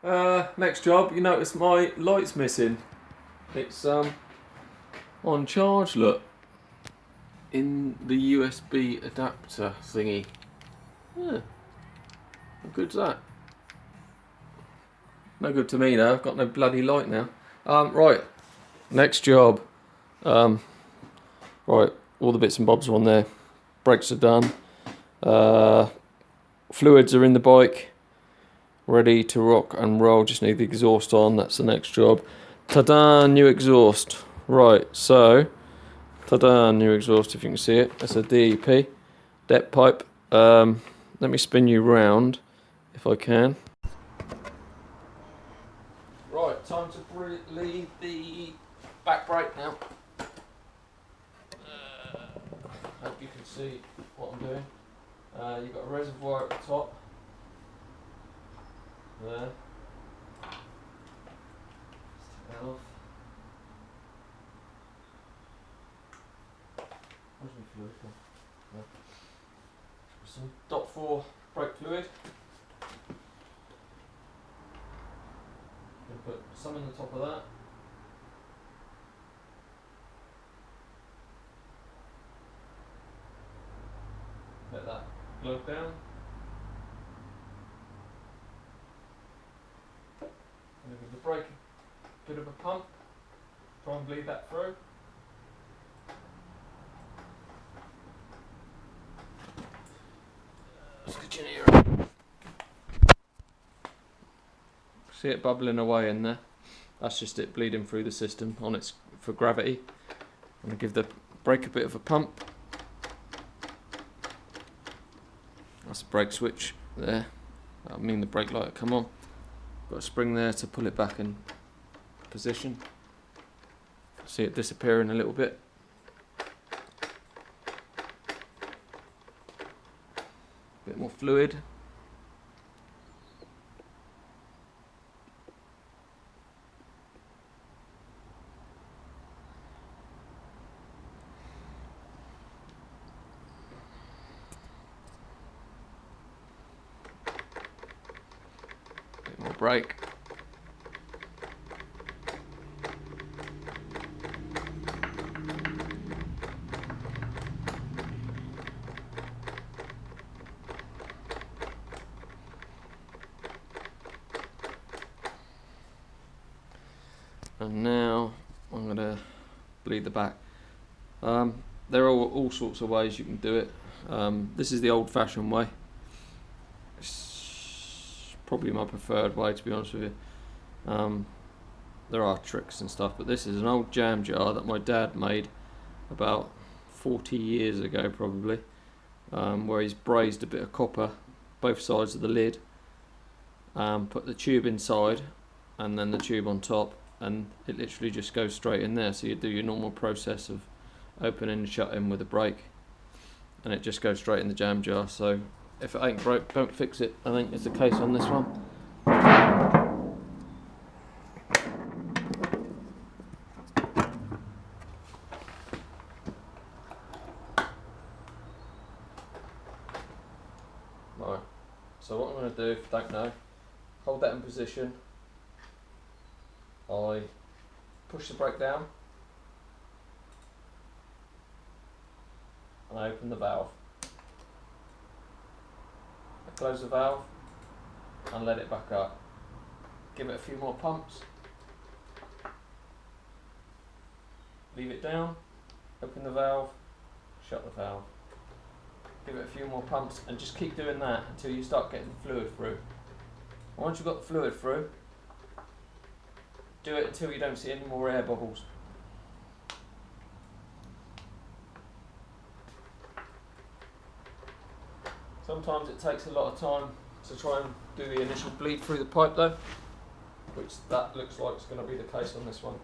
Next job, you notice my light's missing. It's on charge, look. In the USB adapter thingy. Yeah. How good's that? No good to me now, I've got no bloody light now. Right, next job. Right, all the bits and bobs are on there. Brakes are done. Fluids are in the bike. Ready to rock and roll, just need the exhaust on, that's the next job. Ta-da, new exhaust. Right, so, ta-da, new exhaust, if you can see it. That's a DEP, depth pipe. Let me spin you round, if I can. Right, time to leave the back brake now. Hope you can see what I'm doing. You've got a reservoir at the top. There. Let's take that off. Where's my fluid gone? There. Some .4 brake fluid. Gonna put some in the top of that. Let that load down. And give the brake a bit of a pump. Try and bleed that through. Let's get in here. See it bubbling away in there. That's just it bleeding through the system on its for gravity. I'm going to give the brake a bit of a pump. That's the brake switch there. That'll mean the brake light will come on. Got a spring there to pull it back in position. See it disappearing a little bit. Bit more fluid. Bit more brake. And now I'm going to bleed the back. There are all sorts of ways you can do it. This is the old-fashioned way. It's probably my preferred way, to be honest with you. There are tricks and stuff, but this is an old jam jar that my dad made about 40 years ago probably, where he's brazed a bit of copper both sides of the lid, put the tube inside and then the tube on top, and it literally just goes straight in there. So you do your normal process of opening and shutting with a brake, and it just goes straight in the jam jar. So if it ain't broke, don't fix it. I think it's the case on this one. Right, so what I'm going to do, if you don't know, hold that in position. I push the brake down and I open the valve. I close the valve and let it back up. Give it a few more pumps. Leave it down, open the valve, shut the valve. Give it a few more pumps and just keep doing that until you start getting the fluid through. Once you've got the fluid through, do it until you don't see any more air bubbles. Sometimes it takes a lot of time to try and do the initial bleed through the pipe though, which that looks like it's going to be the case on this one.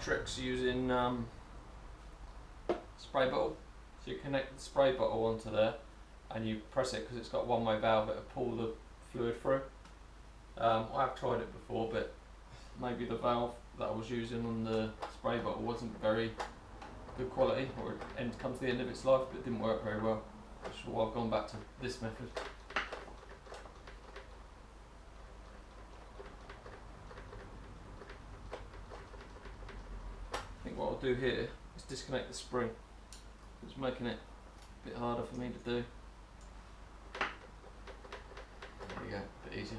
tricks using spray bottle. So you connect the spray bottle onto there and you press it because it's got one-way valve, it'll pull the fluid through. I've tried it before, but maybe the valve that I was using on the spray bottle wasn't very good quality, or it comes to the end of its life, but it didn't work very well. Which is why I've gone back to this method. I think what I'll do here is disconnect the spring. It's making it a bit harder for me to do. There we go, a bit easier.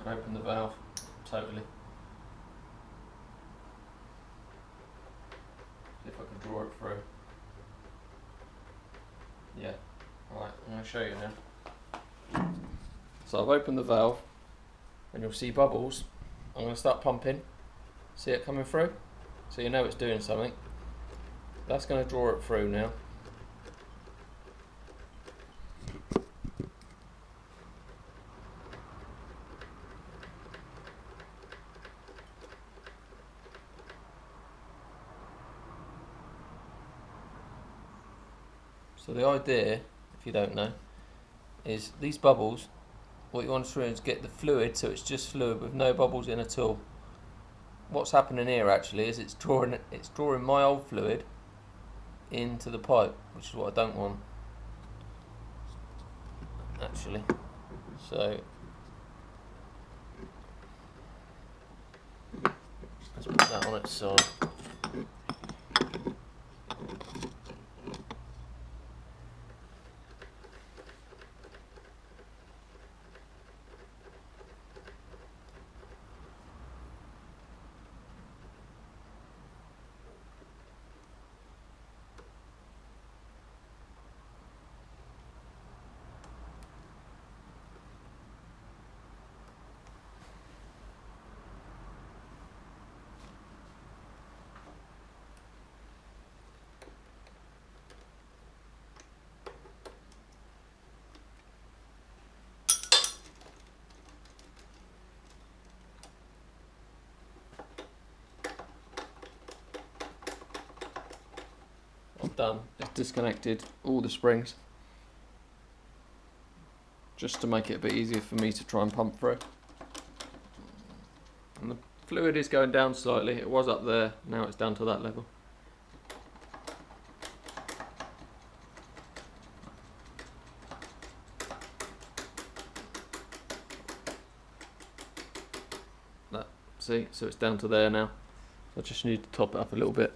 Can open the valve totally. See if I can draw it through. Yeah, alright, I'm going to show you now. So I've opened the valve and you'll see bubbles. I'm going to start pumping. See it coming through? So you know it's doing something. That's going to draw it through now. So the idea, if you don't know, is these bubbles, what you want to do is get the fluid so it's just fluid with no bubbles in at all. What's happening here actually is it's drawing my old fluid into the pipe, which is what I don't want actually. So let's put that on its side. Done. It's disconnected all the springs just to make it a bit easier for me to try and pump through. And the fluid is going down slightly. It was up there, now it's down to that level. See, so it's down to there now. I just need to top it up a little bit.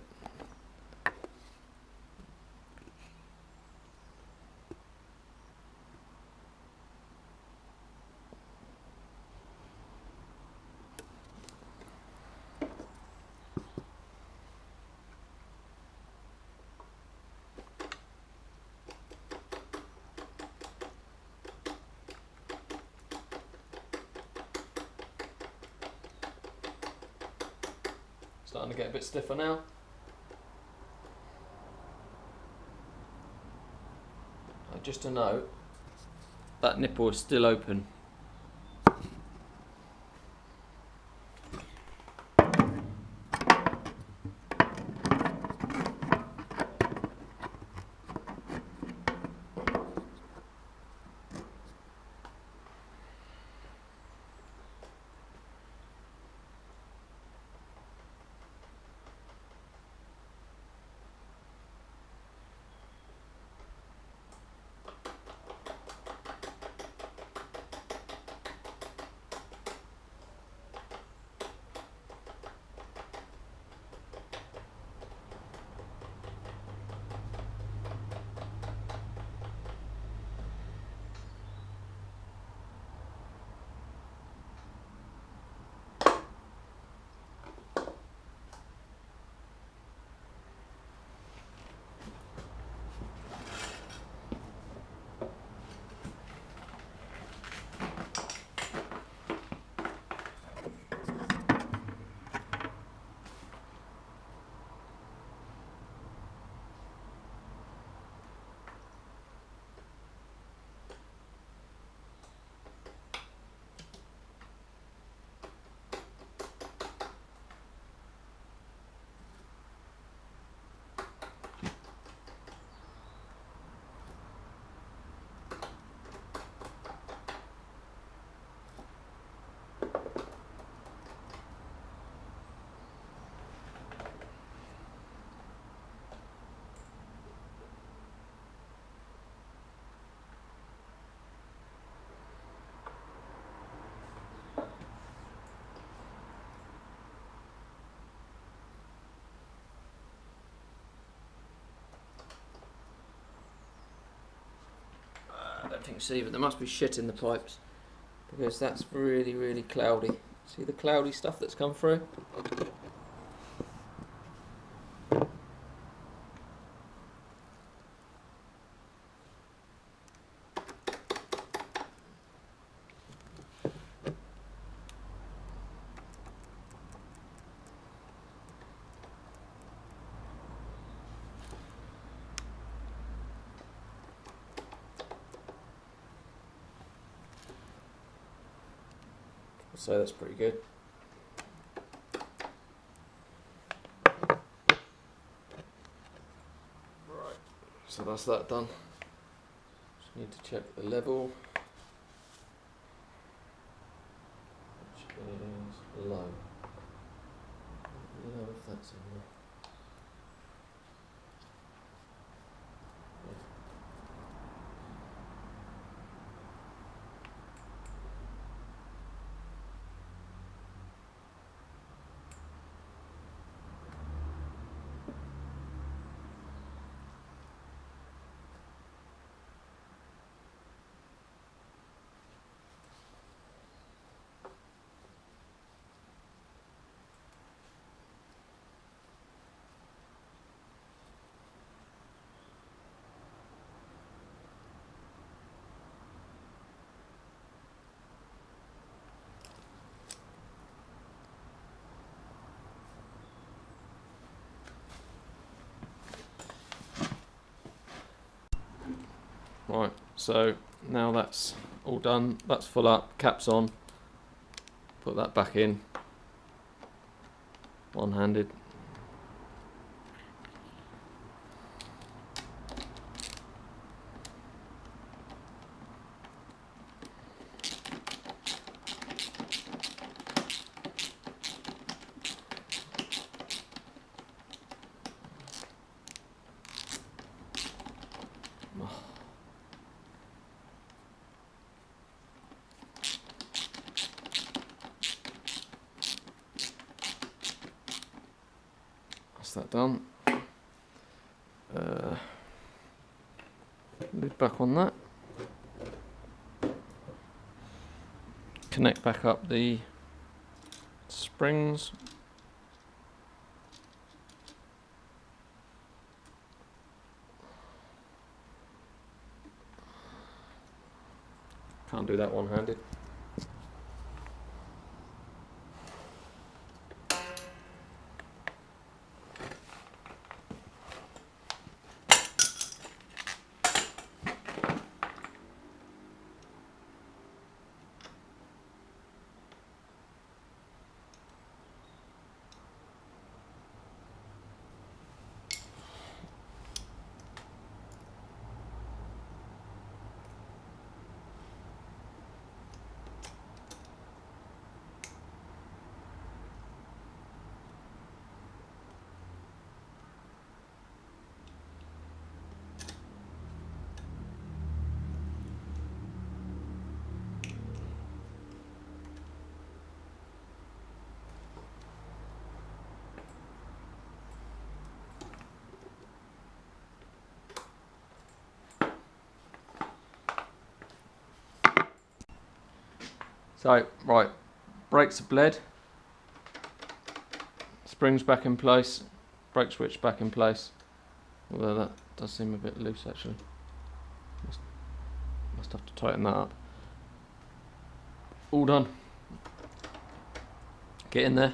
Starting to get a bit stiffer now. Just to note, that nipple is still open. you can see, but there must be shit in the pipes because that's really, really cloudy. See the cloudy stuff that's come through? So that's pretty good. Right, so that's that done. Just need to check the level, which is low. Let me know if that's in there. Right, so now that's all done, that's full up, cap's on, put that back in, one-handed. That's that done. Lid back on that. Connect back up the springs. Can't do that one-handed. So, right, brakes are bled, springs back in place, brake switch back in place, although that does seem a bit loose actually, must have to tighten that up. All done, get in there.